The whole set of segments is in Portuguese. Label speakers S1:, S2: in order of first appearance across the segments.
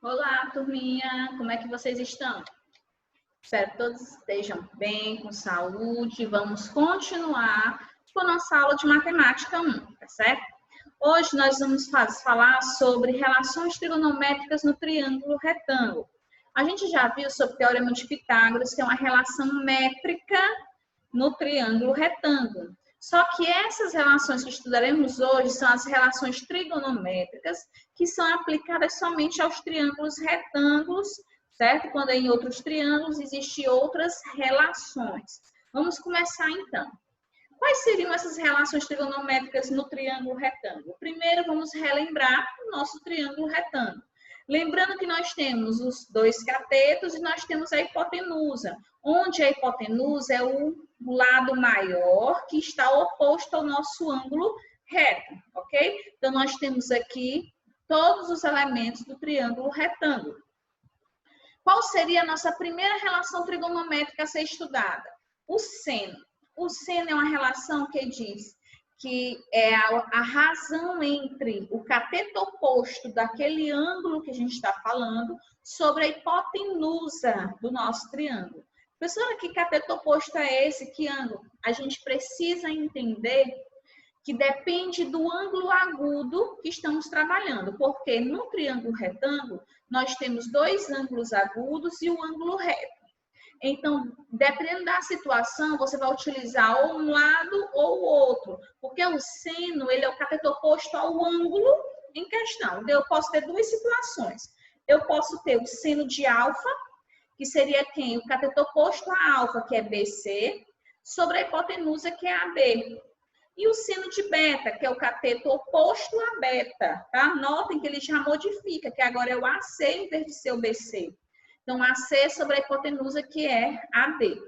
S1: Olá, turminha! Como é que vocês estão? Espero que todos estejam bem, com saúde. Vamos continuar com a nossa aula de matemática 1, tá certo? Hoje nós vamos falar sobre relações trigonométricas no triângulo retângulo. A gente já viu sobre o Teorema de Pitágoras, que é uma relação métrica no triângulo retângulo. Só que essas relações que estudaremos hoje são as relações trigonométricas, que são aplicadas somente aos triângulos retângulos, certo? Quando em outros triângulos existem outras relações. Vamos começar então. Quais seriam essas relações trigonométricas no triângulo retângulo? Primeiro, vamos relembrar o nosso triângulo retângulo. Lembrando que nós temos os dois catetos e nós temos a hipotenusa, onde a hipotenusa é o lado maior que está oposto ao nosso ângulo reto, ok? Então, nós temos aqui todos os elementos do triângulo retângulo. Qual seria a nossa primeira relação trigonométrica a ser estudada? O seno. O seno é uma relação que diz que é a razão entre o cateto oposto daquele ângulo que a gente está falando sobre a hipotenusa do nosso triângulo. Professora, que cateto oposto é esse? Que ângulo? A gente precisa entender que depende do ângulo agudo que estamos trabalhando, porque no triângulo retângulo nós temos dois ângulos agudos e o ângulo reto. Então, dependendo da situação, você vai utilizar ou um lado ou o outro, porque o seno ele é o cateto oposto ao ângulo em questão. Então, eu posso ter duas situações. Eu posso ter o seno de alfa, que seria quem? O cateto oposto a alfa, que é BC, sobre a hipotenusa, que é AB. E o seno de beta, que é o cateto oposto a beta, tá? Notem que ele já modifica, que agora é o AC em vez de ser o BC. Então, AC sobre a hipotenusa, que é AD.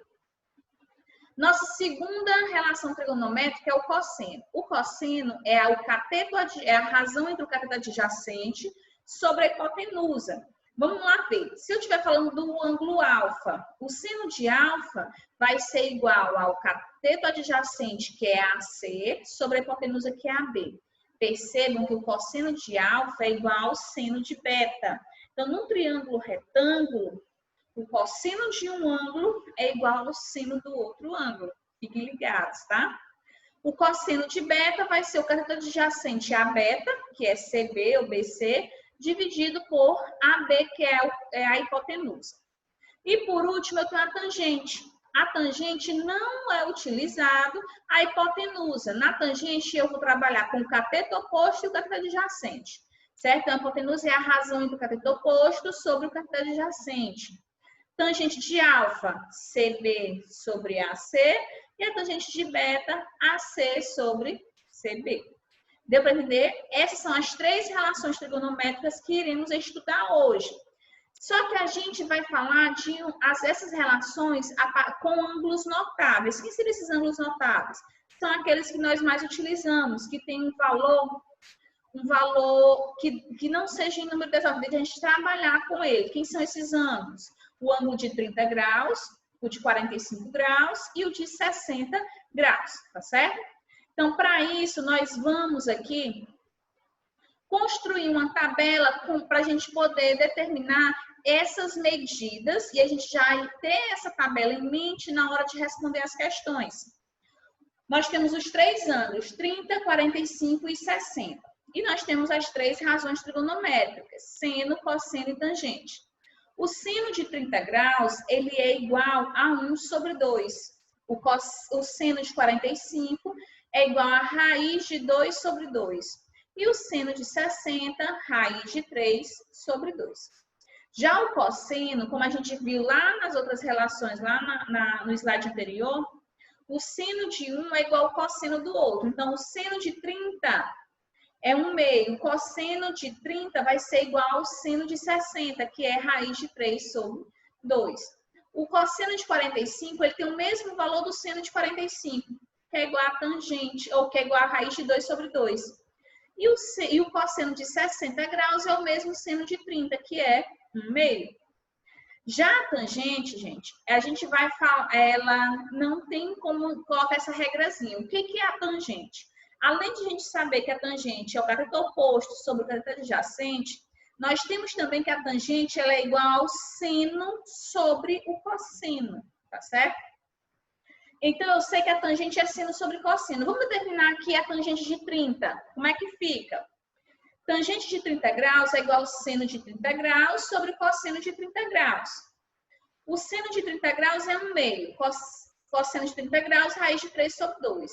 S1: Nossa segunda relação trigonométrica é o cosseno. O cosseno é a razão entre o cateto adjacente sobre a hipotenusa. Vamos lá ver. Se eu estiver falando do ângulo alfa, o seno de alfa vai ser igual ao cateto adjacente, que é AC, sobre a hipotenusa, que é AB. Percebam que o cosseno de alfa é igual ao seno de beta. Então, num triângulo retângulo, o cosseno de um ângulo é igual ao seno do outro ângulo. Fiquem ligados, tá? O cosseno de beta vai ser o cateto adjacente a beta, que é CB ou BC, dividido por AB, que é a hipotenusa. E por último, eu tenho a tangente. A tangente não é utilizado a hipotenusa. Na tangente, eu vou trabalhar com o cateto oposto e o cateto adjacente. Certo? Então, a hipotenusa é a razão entre o cateto oposto sobre o cateto adjacente. Tangente de alfa, CB sobre AC, e a tangente de beta, AC sobre CB. Deu para entender? Essas são as três relações trigonométricas que iremos estudar hoje. Só que a gente vai falar de essas relações com ângulos notáveis. Quem seriam esses ângulos notáveis? São aqueles que nós mais utilizamos, que tem um valor que não seja em número de a gente trabalhar com ele. Quem são esses ângulos? O ângulo de 30 graus, o de 45 graus e o de 60 graus, tá certo? Então, para isso, nós vamos aqui construir uma tabela para a gente poder determinar essas medidas e a gente já ter essa tabela em mente na hora de responder as questões. Nós temos os três ângulos, 30, 45 e 60. E nós temos as três razões trigonométricas, seno, cosseno e tangente. O seno de 30 graus, ele é igual a 1 sobre 2. O seno de 45 é igual a raiz de 2 sobre 2. E o seno de 60, raiz de 3 sobre 2. Já o cosseno, como a gente viu lá nas outras relações, lá no slide anterior, o seno de um é igual ao cosseno do outro. Então, o seno de 30 é 1/2. O cosseno de 30 vai ser igual ao seno de 60, que é raiz de 3 sobre 2. O cosseno de 45, ele tem o mesmo valor do seno de 45, que é igual a tangente, ou que é igual a raiz de 2 sobre 2. E o cosseno de 60 graus é o mesmo seno de 30, que é 1/2. Já a tangente, gente, a gente vai falar, ela não tem como colocar essa regrazinha. O que é a tangente? Além de a gente saber que a tangente é o cateto oposto sobre o cateto adjacente, Nós temos também que a tangente ela é igual ao seno sobre o cosseno, tá certo? Então, eu sei que a tangente é seno sobre cosseno. Vamos determinar aqui a tangente de 30. Como é que fica? Tangente de 30 graus é igual ao seno de 30 graus sobre cosseno de 30 graus. O seno de 30 graus é 1/2. Cosseno de 30 graus, raiz de 3 sobre 2.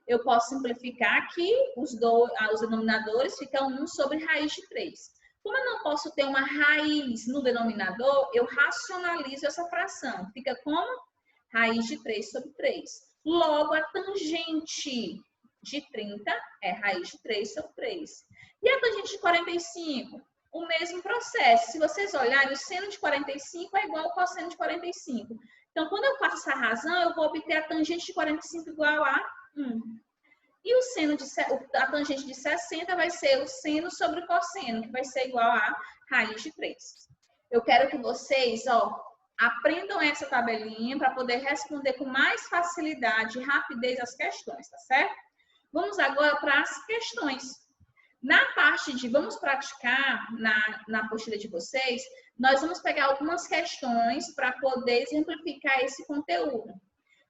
S1: Eu posso simplificar aqui, os denominadores ficam 1 sobre raiz de 3. Como eu não posso ter uma raiz no denominador, eu racionalizo essa fração. Fica como? Raiz de 3 sobre 3. Logo, a tangente de 30 é raiz de 3 sobre 3. E a tangente de 45? O mesmo processo. Se vocês olharem, o seno de 45 é igual ao cosseno de 45. Então, quando eu faço essa razão, eu vou obter a tangente de 45 igual a 1. E a tangente de 60 vai ser o seno sobre o cosseno, que vai ser igual a raiz de 3. Eu quero que vocês, aprendam essa tabelinha para poder responder com mais facilidade e rapidez as questões, tá certo? Vamos agora para as questões. Na parte de vamos praticar, na apostila de vocês, nós vamos pegar algumas questões para poder exemplificar esse conteúdo.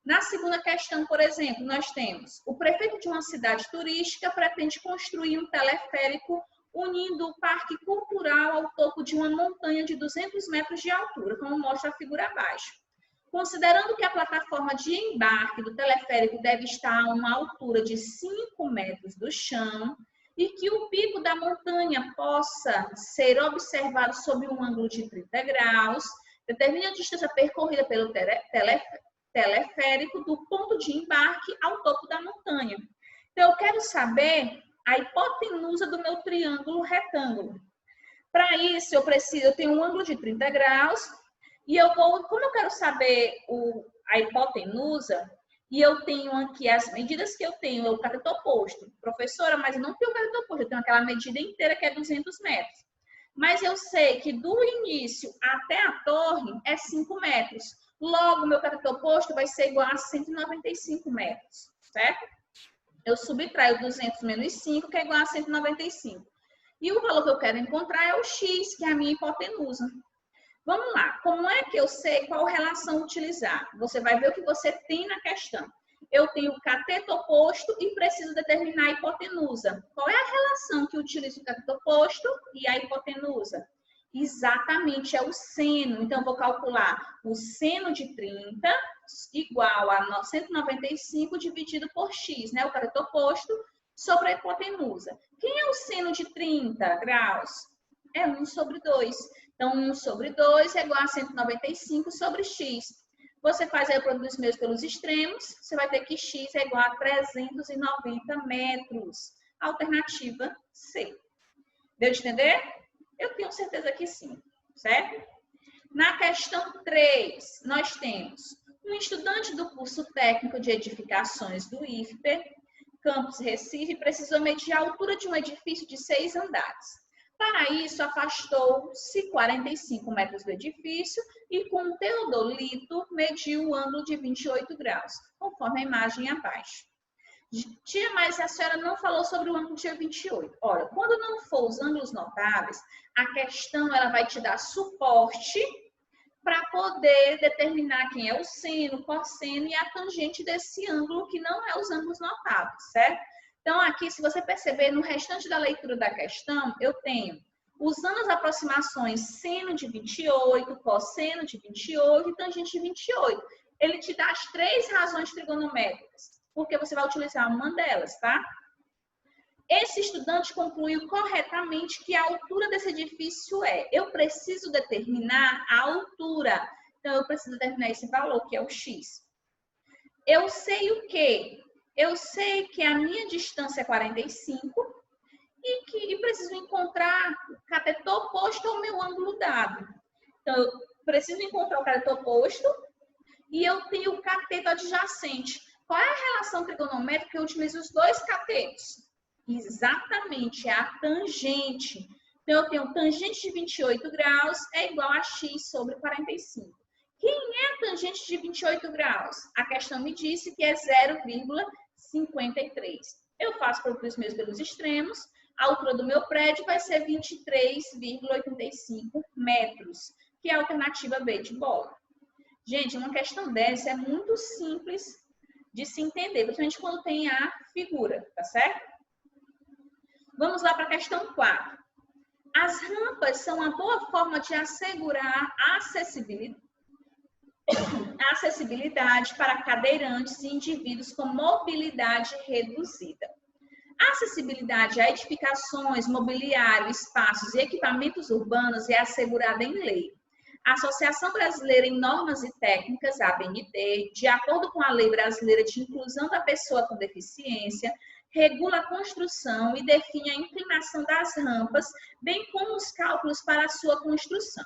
S1: Na segunda questão, por exemplo, nós temos: o prefeito de uma cidade turística pretende construir um teleférico unindo o parque cultural ao topo de uma montanha de 200 metros de altura, como mostra a figura abaixo. Considerando que a plataforma de embarque do teleférico deve estar a uma altura de 5 metros do chão e que o pico da montanha possa ser observado sob um ângulo de 30 graus, determine a distância percorrida pelo teleférico do ponto de embarque ao topo da montanha. Então, eu quero saber a hipotenusa do meu triângulo retângulo. Para isso, eu tenho um ângulo de 30 graus e como eu quero saber a hipotenusa, e eu tenho aqui as medidas que eu tenho, o cateto oposto. Professora, mas eu não tenho o cateto oposto, eu tenho aquela medida inteira que é 200 metros. Mas eu sei que do início até a torre é 5 metros. Logo, meu cateto oposto vai ser igual a 195 metros, certo? Eu subtraio 200 menos 5, que é igual a 195. E o valor que eu quero encontrar é o x, que é a minha hipotenusa. Vamos lá, como é que eu sei qual relação utilizar? Você vai ver o que você tem na questão. Eu tenho o cateto oposto e preciso determinar a hipotenusa. Qual é a relação que utiliza o cateto oposto e a hipotenusa? Exatamente, é o seno. Então, eu vou calcular o seno de 30 igual a 195 dividido por x, né? O cateto oposto sobre a hipotenusa. Quem é o seno de 30 graus? É 1 sobre 2. Então, 1 sobre 2 é igual a 195 sobre x. Você faz aí o produto dos meios pelos extremos, você vai ter que x é igual a 390 metros. Alternativa C. Deu de entender? Eu tenho certeza que sim, certo? Na questão 3, nós temos um estudante do curso técnico de edificações do IFPE, Campus Recife, precisou medir a altura de um edifício de 6 andares. Para isso, afastou-se 45 metros do edifício e, com um teodolito, mediu o ângulo de 28 graus, conforme a imagem abaixo. Tia, mas a senhora não falou sobre o ângulo de 28. Olha, quando não for os ângulos notáveis, a questão ela vai te dar suporte para poder determinar quem é o seno, o cosseno e a tangente desse ângulo, que não é os ângulos notáveis, certo? Então, aqui, se você perceber, no restante da leitura da questão, eu tenho, usando as aproximações seno de 28, cosseno de 28 e tangente de 28. Ele te dá as 3 razões trigonométricas, porque você vai utilizar uma delas, tá? Esse estudante concluiu corretamente que a altura desse edifício eu preciso determinar a altura. Então, eu preciso determinar esse valor, que é o x. Eu sei o quê? Eu sei que a minha distância é 45 e preciso encontrar o cateto oposto ao meu ângulo dado. Então, eu preciso encontrar o cateto oposto e eu tenho o cateto adjacente. Qual é a relação trigonométrica que eu utilizo os dois catetos? Exatamente, é a tangente. Então, eu tenho tangente de 28 graus é igual a x sobre 45. Quem é a tangente de 28 graus? A questão me disse que é 0,53. Eu faço produtos meus pelos extremos. A altura do meu prédio vai ser 23,85 metros, que é a alternativa B de bola. Gente, uma questão dessa é muito simples de se entender, principalmente quando tem a figura, tá certo? Vamos lá para a questão 4. As rampas são uma boa forma de assegurar a acessibilidade para cadeirantes e indivíduos com mobilidade reduzida. A acessibilidade a edificações, mobiliário, espaços e equipamentos urbanos é assegurada em lei. A Associação Brasileira em Normas e Técnicas, a ABNT, de acordo com a Lei Brasileira de Inclusão da Pessoa com Deficiência, regula a construção e define a inclinação das rampas, bem como os cálculos para a sua construção.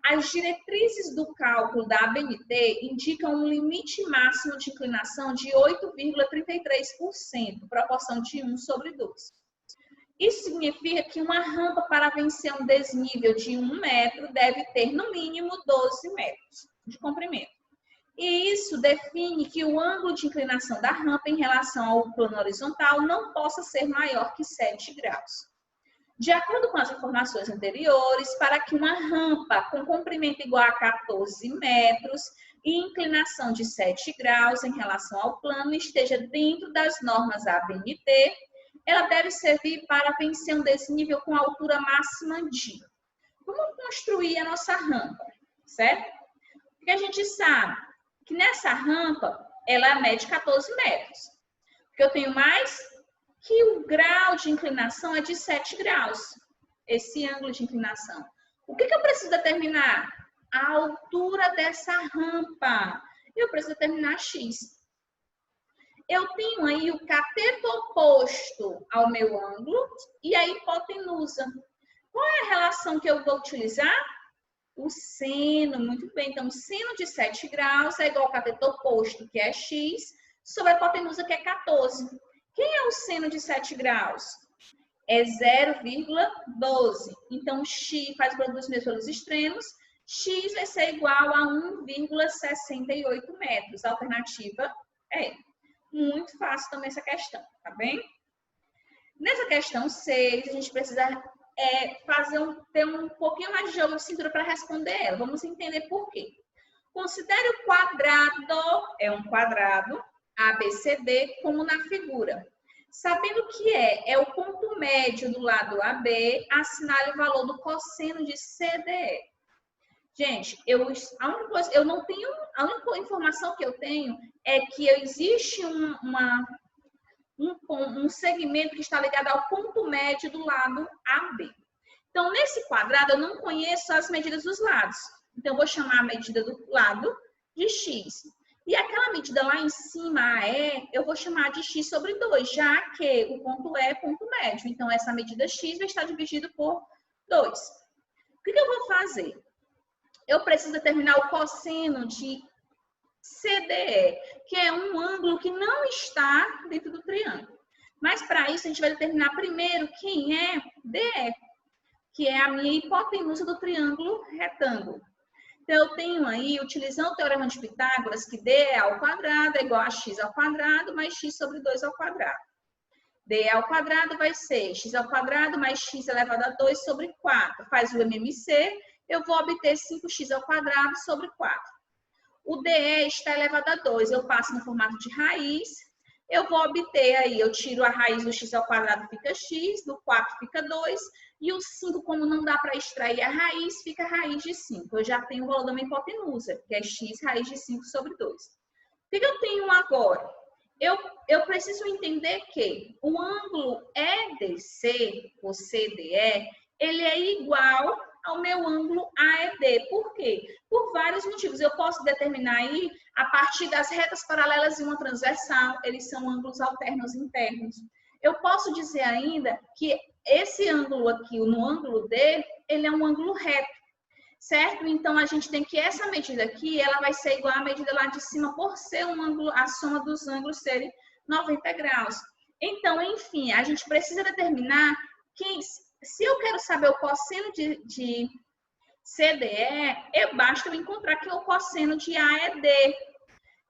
S1: As diretrizes do cálculo da ABNT indicam um limite máximo de inclinação de 8,33%, proporção de 1/2. Isso significa que uma rampa para vencer um desnível de 1 metro deve ter, no mínimo, 12 metros de comprimento. E isso define que o ângulo de inclinação da rampa em relação ao plano horizontal não possa ser maior que 7 graus. De acordo com as informações anteriores, para que uma rampa com comprimento igual a 14 metros e inclinação de 7 graus em relação ao plano esteja dentro das normas ABNT, ela deve servir para vencer um desnível com altura máxima de. Vamos construir a nossa rampa, certo? Porque a gente sabe que nessa rampa, ela mede 14 metros. Porque eu tenho mais que o grau de inclinação é de 7 graus. Esse ângulo de inclinação. O que eu preciso determinar? A altura dessa rampa. Eu preciso determinar X. Eu tenho aí o cateto oposto ao meu ângulo e a hipotenusa. Qual é a relação que eu vou utilizar? O seno, muito bem. Então, o seno de 7 graus é igual ao cateto oposto, que é x, sobre a hipotenusa, que é 14. Quem é o seno de 7 graus? É 0,12. Então, x faz o produto dos meus pelos extremos. X vai ser igual a 1,68 metros. A alternativa é muito fácil também essa questão, tá bem? Nessa questão 6, a gente precisa ter um pouquinho mais de jogo de cintura para responder ela. Vamos entender por quê. Considere o quadrado, é um quadrado, ABCD, como na figura. Sabendo que é o ponto médio do lado AB, assinale o valor do cosseno de CDE. Gente, a única informação que eu tenho é que existe um segmento que está ligado ao ponto médio do lado AB. Então, nesse quadrado, eu não conheço as medidas dos lados. Então, eu vou chamar a medida do lado de x. E aquela medida lá em cima, AE, eu vou chamar de x sobre 2, já que o ponto E é ponto médio. Então, essa medida x vai estar dividido por 2. O que eu vou fazer? Eu preciso determinar o cosseno de CDE, que é um ângulo que não está dentro do triângulo. Mas, para isso, a gente vai determinar primeiro quem é DE, que é a minha hipotenusa do triângulo retângulo. Então, eu tenho aí, utilizando o teorema de Pitágoras, que DE ao quadrado é igual a x ao quadrado mais x sobre 2 ao quadrado. DE ao quadrado vai ser x ao quadrado mais x elevado a 2 sobre 4. Faz o MMC, eu vou obter 5x ao quadrado sobre 4. O DE está elevado a 2, eu passo no formato de raiz, eu vou obter aí, eu tiro a raiz do x ao quadrado, fica x, do 4 fica 2, e o 5, como não dá para extrair a raiz, fica a raiz de 5. Eu já tenho o valor da minha hipotenusa, que é x raiz de 5 sobre 2. O que eu tenho agora? Eu preciso entender que o ângulo EDC, ou CDE, ele é igual ao meu ângulo AED. Por quê? Por vários motivos. Eu posso determinar aí, a partir das retas paralelas e uma transversal, eles são ângulos alternos internos. Eu posso dizer ainda que esse ângulo aqui, no ângulo D, ele é um ângulo reto, certo? Então, a gente tem que essa medida aqui, ela vai ser igual à medida lá de cima, por ser um ângulo, a soma dos ângulos serem 90 graus. Então, enfim, a gente precisa determinar que, se eu quero saber o cosseno de CDE, basta eu encontrar que o cosseno de AED,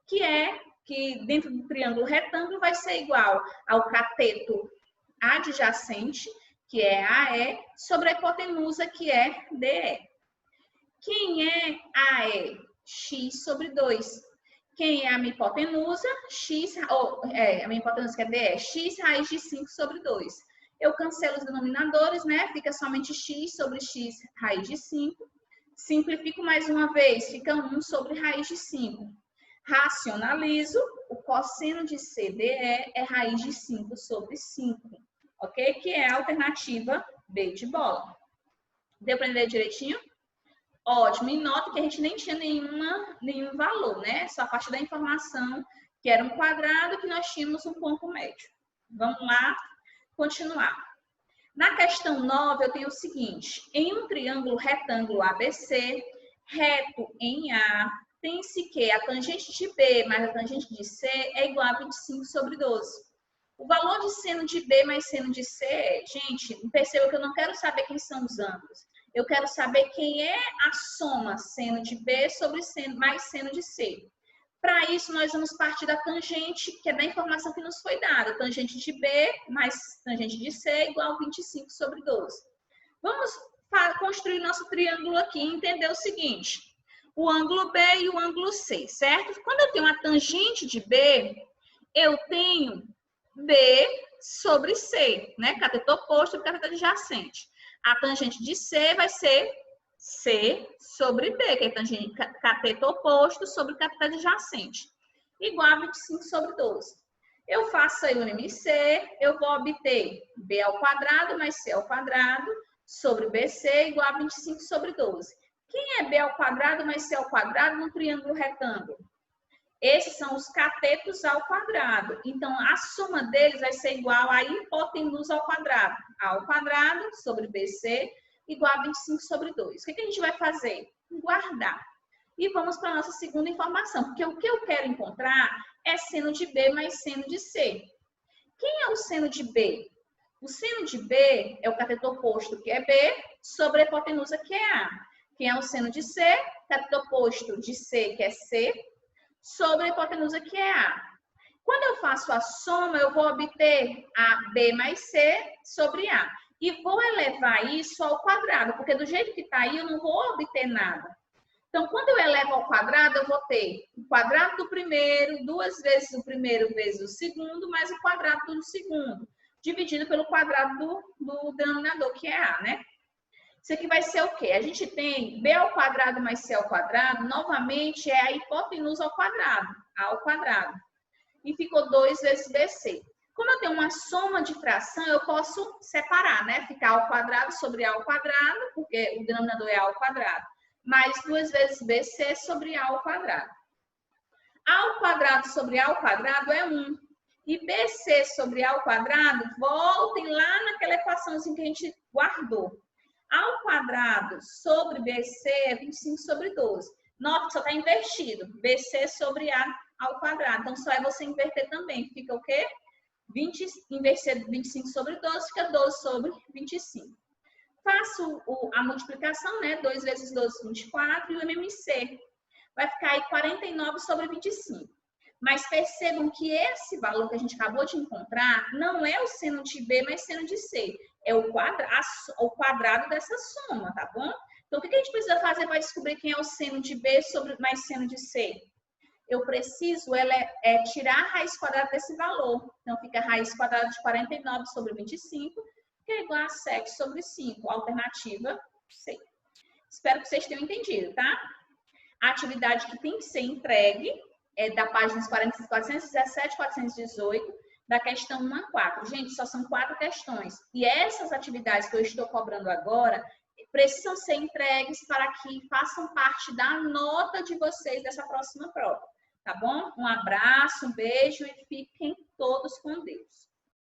S1: que dentro do triângulo retângulo vai ser igual ao cateto adjacente, que é AE, sobre a hipotenusa, que é DE. Quem é AE? X sobre 2. Quem é a minha hipotenusa? A minha hipotenusa que é DE, x raiz de 5 sobre 2. Eu cancelo os denominadores, né? Fica somente x sobre x raiz de 5. Simplifico mais uma vez, fica 1 sobre raiz de 5. Racionalizo, o cosseno de CDE é raiz de 5 sobre 5, ok? Que é a alternativa B de bola. Deu para entender direitinho? Ótimo, e nota que a gente nem tinha nenhum valor, né? Só a partir da informação que era um quadrado que nós tínhamos um ponto médio. Vamos lá, continuar. Na questão 9, eu tenho o seguinte. Em um triângulo retângulo ABC, reto em A, tem-se que a tangente de B mais a tangente de C é igual a 25 sobre 12. O valor de seno de B mais seno de C é... Gente, perceba que eu não quero saber quem são os ângulos. Eu quero saber quem é a soma seno de B sobre seno, mais seno de C. Para isso, nós vamos partir da tangente, que é da informação que nos foi dada. Tangente de B mais tangente de C é igual a 25 sobre 12. Vamos construir nosso triângulo aqui e entender o seguinte. O ângulo B e o ângulo C, certo? Quando eu tenho a tangente de B, eu tenho B sobre C, né? Cateto oposto sobre cateto adjacente. A tangente de C vai ser C sobre B, que é tangente, cateto oposto sobre cateto adjacente, igual a 25 sobre 12. Eu faço aí o NMC, eu vou obter B ao quadrado mais C ao quadrado sobre BC igual a 25 sobre 12. Quem é B ao quadrado mais C ao quadrado no triângulo retângulo? Esses são os catetos ao quadrado. Então, a soma deles vai ser igual a hipotenusa ao quadrado. A ao quadrado sobre BC igual a 25 sobre 2. O que a gente vai fazer? Guardar. E vamos para a nossa segunda informação, porque o que eu quero encontrar é seno de B mais seno de C. Quem é o seno de B? O seno de B é o cateto oposto, que é B, sobre a hipotenusa, que é A. Quem é o seno de C? Cateto oposto de C, que é C, sobre a hipotenusa, que é A. Quando eu faço a soma, eu vou obter a B mais C sobre A. E vou elevar isso ao quadrado, porque do jeito que está aí, eu não vou obter nada. Então, quando eu elevo ao quadrado, eu vou ter o quadrado do primeiro, 2 vezes o primeiro vezes o segundo, mais o quadrado do segundo, dividido pelo quadrado do denominador, que é A, né? Isso aqui vai ser o quê? A gente tem B ao quadrado mais C ao quadrado, novamente é a hipotenusa ao quadrado, A ao quadrado. E ficou 2 vezes BC. Como eu tenho uma soma de fração, eu posso separar, né? Ficar A ao quadrado sobre A ao quadrado, porque o denominador é A ao quadrado, mais 2 vezes BC sobre A ao quadrado. A ao quadrado sobre A ao quadrado é 1. E BC sobre A ao quadrado, voltem lá naquela equaçãozinha que a gente guardou. A ao quadrado sobre BC é 25 sobre 12. Nota que só está invertido. BC sobre A ao quadrado. Então, só é você inverter também. Fica o quê? Inverter 25 sobre 12, fica 12 sobre 25. Faço a multiplicação, né? 2 vezes 12, 24. E o MMC vai ficar aí 49 sobre 25. Mas percebam que esse valor que a gente acabou de encontrar não é o seno de B, mas seno de C. É o quadrado dessa soma, tá bom? Então, o que a gente precisa fazer para descobrir quem é o seno de B sobre mais seno de C? Eu preciso tirar a raiz quadrada desse valor. Então, fica a raiz quadrada de 49 sobre 25, que é igual a 7 sobre 5. Alternativa C. Espero que vocês tenham entendido, tá? A atividade que tem que ser entregue é da página 417 e 418, da questão 1 a 4. Gente, só são 4 questões. E essas atividades que eu estou cobrando agora precisam ser entregues para que façam parte da nota de vocês dessa próxima prova. Tá bom? Um abraço, um beijo e fiquem todos com Deus.